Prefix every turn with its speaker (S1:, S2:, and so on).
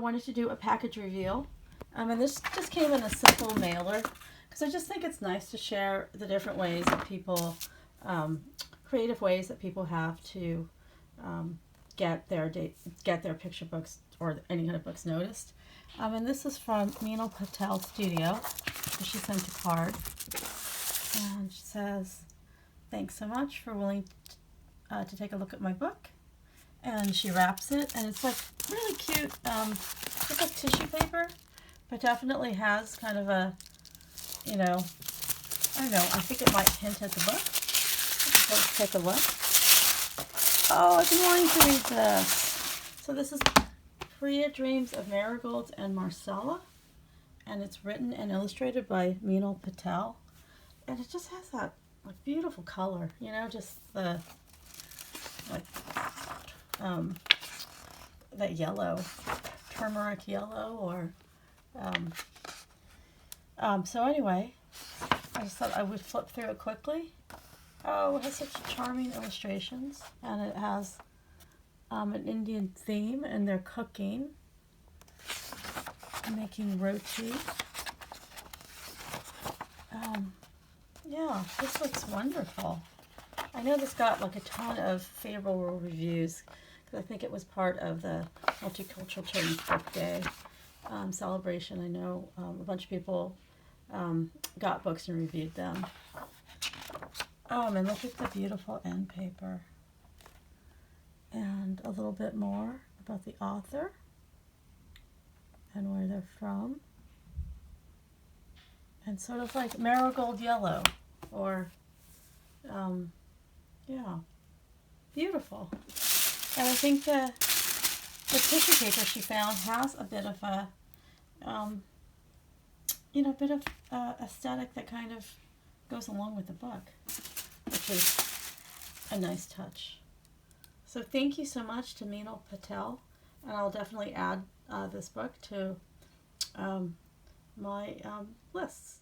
S1: wanted to do a package reveal. And this just came in a simple mailer because I just think it's nice to share the different ways that people, creative ways that people have to get their picture books or any kind of books noticed. And this is from Meenal Patel Studio. So she sent a card, and she says, "Thanks so much for willing to take a look at my book." And she wraps it, and it's like really cute. It's like tissue paper, but definitely has kind of a, I don't know. I think it might hint at the book. Let's take a look. Oh, I've been wanting to read this. So this is Priya Dreams of Marigolds and Marsala, and it's written and illustrated by Meenal Patel, and it just has that like beautiful color. Just the like that yellow, turmeric yellow, or so anyway, I just thought I would flip through it quickly. Oh, it has such charming illustrations, and it has an Indian theme, and they're cooking, making roti. Yeah, this looks wonderful. I know this got like a ton of favorable reviews because I think it was part of the Multicultural Children's Book Day celebration. I know a bunch of people got books and reviewed them. And look at the beautiful end paper. And a little bit more about the author and where they're from. And sort of like marigold yellow, or yeah, beautiful. And I think the tissue paper she found has a bit of a aesthetic that kind of goes along with the book, which is a nice touch. So thank you so much to Meenal Patel, and I'll definitely add this book to my lists.